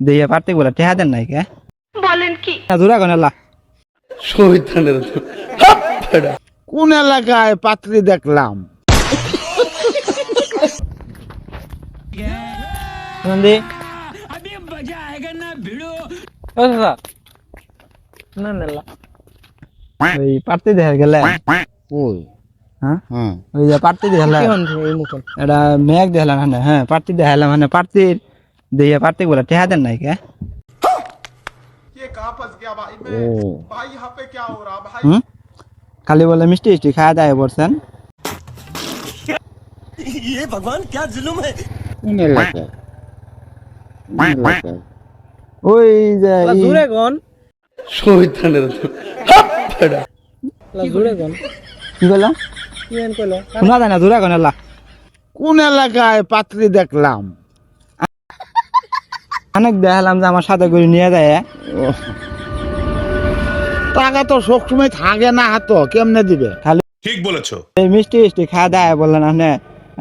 দিয়ে পারতে বলে টেহা দেন নাই কে বলেন কি জোড়া কোন আল্লাহ শহীদানের কোন এলাকায় পাত্রী দেখলাম? নন্দী ও দাদা না না ওই পারতে দেখা গেলে ওই হ্যাঁ হ্যাঁ ওই যে পারতে দেখালাম এটা মেঘ দেখালাম হ্যাঁ পারতে দেখালাম মানে পারতির দিয়ে পারতে বলে টেহা দেন নাই কে ये कहाँ फंस गया भाई ও मैं भाई यहाँ पे क्या हो रहा भाई খালি বলে মিষ্টি মিষ্টি খাওয়া দাওয়া করছেন কোন এলাকায়? কোন এলাকায়? ওই যে জোরে কোন শহীদানের জোরে কোন কি বললাম কি এন কইলো শোনা যায় না জোড়া কোন আল্লাহ কোন এলাকায় পাত্রী দেখলাম? অনেক দেখালাম যে আমার সাথে করে নিয়ে যায় টাকা তো সবসময় থাকে না হাত, কেমনে দিবে? ठीक बोलेছো এই মিষ্টি মিষ্টি খাওয়া দাওয়া বললেন আপনি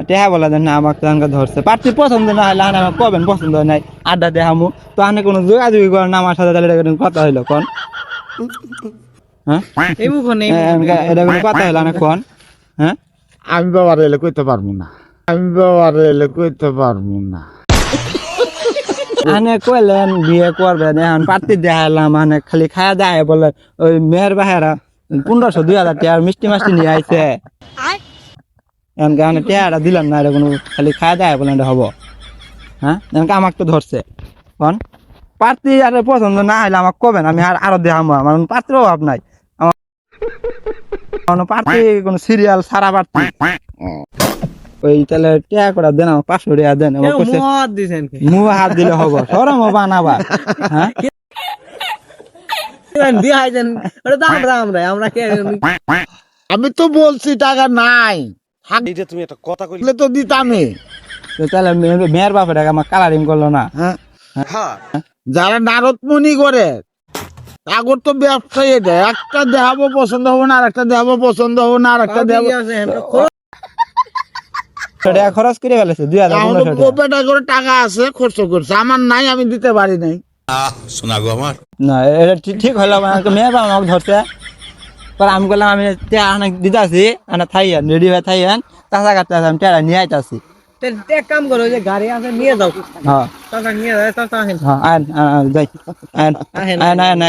টেহা বলে দেন না আমাকে তো আমাকে ধরছে পার্টি পছন্দ না হলে আমার কবেন পছন্দ নাই আড্ডা দেখামু তো আপনি কোনো যোগাযোগ করেন না আমার সাথে তাহলে এটা কোনো কথা হইলো কোন হ্যাঁ এই মুখ নেই এটা কোনো কথা হইলো না কোন হ্যাঁ আমি বাবার এলে কইতে পারবো না, আমি বাবার এলে কইতে পারবো না। আনে কইলেন বিয়ে করবেন এখন পার্টি দেখালাম মানে খালি খাওয়া দাওয়া বলে ওই মেয়ের বাহেরা 1500-2000 টাকা মিষ্টি মাষ্টি নিয়ে আইছে এখন গানে টেহাটা দিলাম না এটা কোনো খালি খাওয়া দাওয়া বলে এটা হবো হ্যাঁ এখন আমাকে তো ধরছে কোন পার্টি আর পছন্দ না হলে আমাকে কবেন আমি আরো দেখাবো আমার পাত্রের অভাব নাই আমার পার্টি কোনো সিরিয়াল সারা পার্টি ওই তাহলে টেহা করে দেন আমার 500 টাকা দেন আমার কইছে মদ দিছেন কি মুখ হাত দিলে হবো সরম বানাবা হ্যাঁ বিহাই দেন ওটা তো আমরা কে আমি তো বলছি টাকা নাই, এইটা তুমি একটা কথা কইলে থাকলে তো দিতামই। তো তাহলে মেয়ের বাপের আমার কালারিং করলো না হ্যাঁ, হ্যাঁ যারা নারদমণি করে তাগর তো ব্যবসায়ী দেয়, একটা দেখাবো পছন্দ হবো না, আর একটা দেখাবো পছন্দ হবো না, আর একটা দেখাবো। টাকা খরচ করে ফেলেছে 2015 কোপেটা করে টাকা আছে খরচ করছে, আমার নাই, আমি দিতে পারি নাই। শোনা গো আমার না এটা ঠিক হলো আমাকে মেয়ের বাপ আমাকে ধরছে পরে আমি বললাম আমি অনেক দিতে আসি থাইয়ান রেডি হয়ে থাইয়ান কাঁচা কাটতে আমি টেরা নিয়ে আইতাছি এক কাম করো যে গাড়ি আছে নিয়ে যাও হ্যাঁ টাকা নিয়ে যাও টাকা আহেন হ্যাঁ আন যাই আন আন আন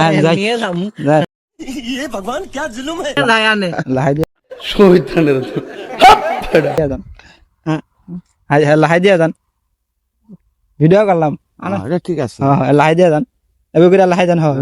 আন যাই নিয়ে যাও যাই ये भगवान क्या जुल्म है লাই আনে লাহাই দিয়ে শহীদানের যান হ্যাঁ লাহাই দিয়ে যান ভিডিও করলাম ঠিক আছে। হ্যাঁ লাহাই দিয়ে যান এবার করে লাহাই যান হয়